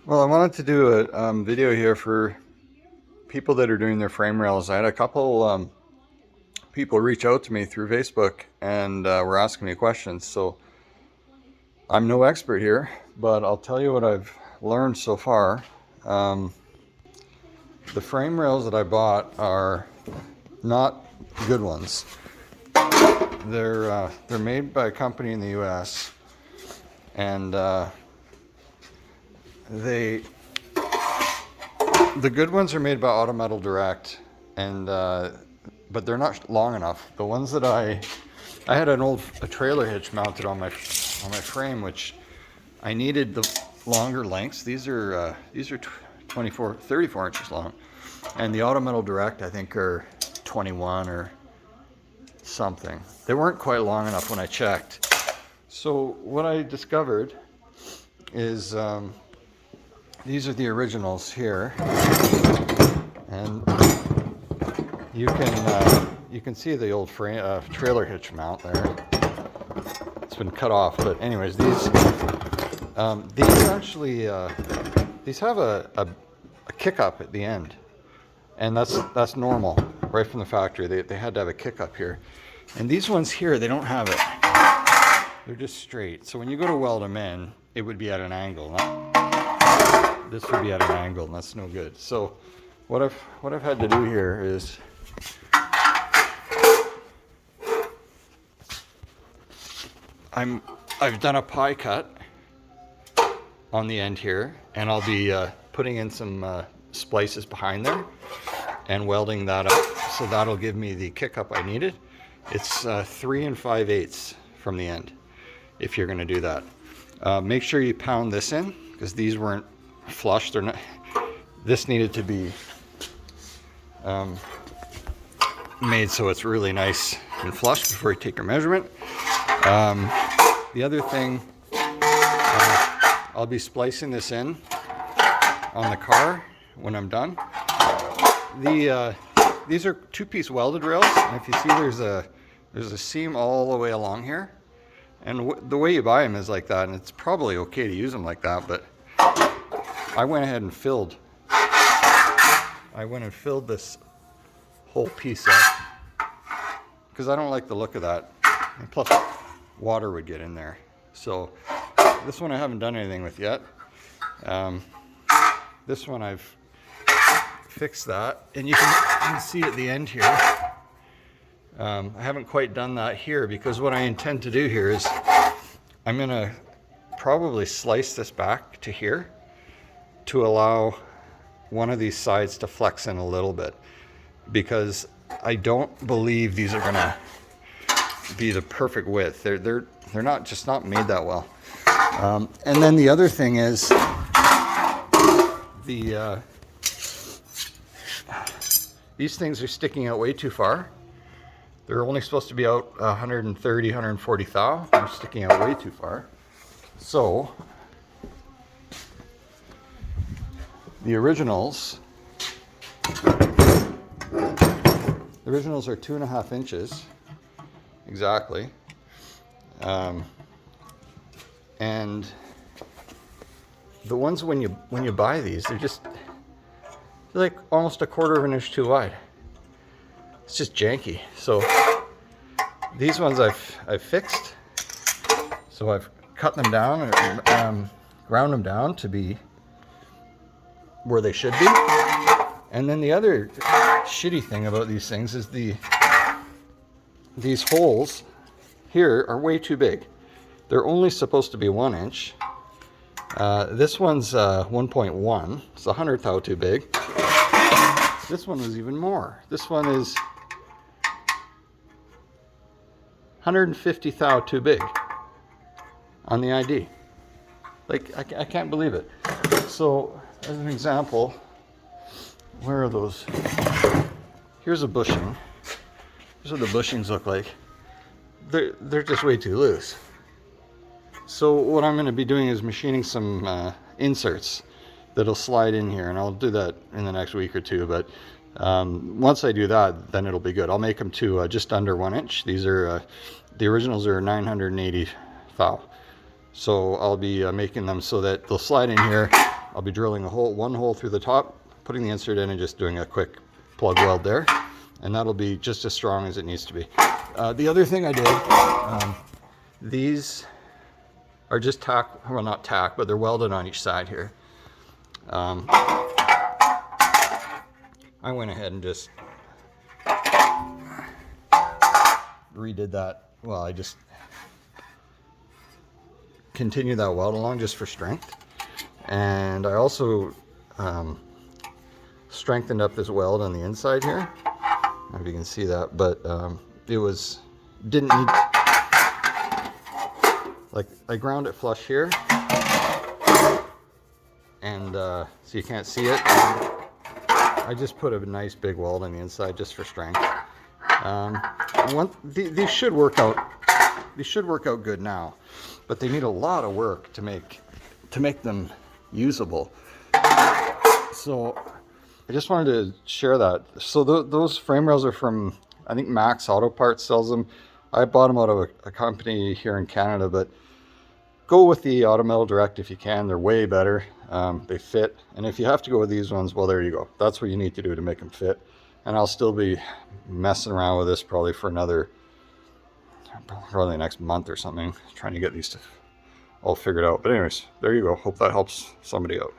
Well, I wanted to do a video here for people that are doing their frame rails. I had a couple people reach out to me through Facebook and were asking me questions. So I'm no expert here, but I'll tell you what I've learned so far. Um, the frame rails that I bought are not good ones. They're made by a company in the U.S. and they the good ones are made by Auto Metal Direct, and but they're not long enough. The ones that I had a trailer hitch mounted on my frame, which I needed the longer lengths. These are 34 inches long, and the Auto Metal Direct I think are 21 or something. They weren't quite long enough when I checked. So what I discovered is these are the originals here, and you can see the old frame trailer hitch mount there. It's been cut off, but anyways, these actually these have a kick up at the end, and that's normal right from the factory. They had to have a kick up here, and these ones here, they don't have it. They're just straight. So when you go to weld them in, it would be at an angle. This would be at an angle, and that's no good. So what I've had to do here is I've done a pie cut on the end here, and I'll be putting in some splices behind there and welding that up, so that'll give me the kick up I needed. It's 3 5/8 from the end if you're going to do that. Make sure you pound this in, because these weren't flush. They're not. This needed to be made so it's really nice and flush before you take your measurement. The other thing, I'll be splicing this in on the car when I'm done. These are 2-piece welded rails, and if you see, there's a seam all the way along here, and the way you buy them is like that, and it's probably okay to use them like that, but I went ahead and filled this whole piece up because I don't like the look of that, and plus water would get in there. So this one I haven't done anything with yet. This one I've fixed that, and you can see at the end here, I haven't quite done that here, because what I intend to do here is I'm gonna probably slice this back to here to allow one of these sides to flex in a little bit, because I don't believe these are gonna be the perfect width. They're not made that well. And then the other thing is these things are sticking out way too far. They're only supposed to be out 130, 140 thou. They're sticking out way too far. So the originals are 2.5 inches exactly, and the ones when you buy these, they're like almost 1/4 inch too wide. It's just janky. So these ones I've fixed. So I've cut them down and ground them down to be where they should be. And then the other shitty thing about these things is these holes here are way too big. They're only supposed to be 1 inch. This one's 1.1. It's 100 thou too big. This one was even more. This one is 150 thou too big on the ID. Like, I can't believe it. So as an example, where are those? Here's a bushing. Here's what the bushings look like. They're just way too loose. So what I'm going to be doing is machining some inserts that'll slide in here, and I'll do that in the next week or two. But once I do that, then it'll be good. I'll make them to just under 1 inch. These are the originals are 980 thou. So I'll be making them so that they'll slide in here, I'll be drilling one hole through the top, putting the insert in and just doing a quick plug weld there. And that'll be just as strong as it needs to be. The other thing I did, these are just tack, well not tack, but they're welded on each side here. I went ahead and just redid that. Well, I just continued that weld along just for strength. And I also strengthened up this weld on the inside here. I don't know if you can see that, but it didn't need, like I ground it flush here, and so you can't see it. I just put a nice big weld on the inside just for strength. These should work out. These should work out good now, but they need a lot of work to make them usable. So I just wanted to share that. So those frame rails are from, I think Max Auto Parts sells them. I bought them out of a company here in Canada, but go with the Auto Metal Direct if you can. They're way better. They fit. And if you have to go with these ones, well, there you go. That's what you need to do to make them fit. And I'll still be messing around with this probably for probably the next month or something, trying to get these all figured out. But anyways, there you go. Hope that helps somebody out.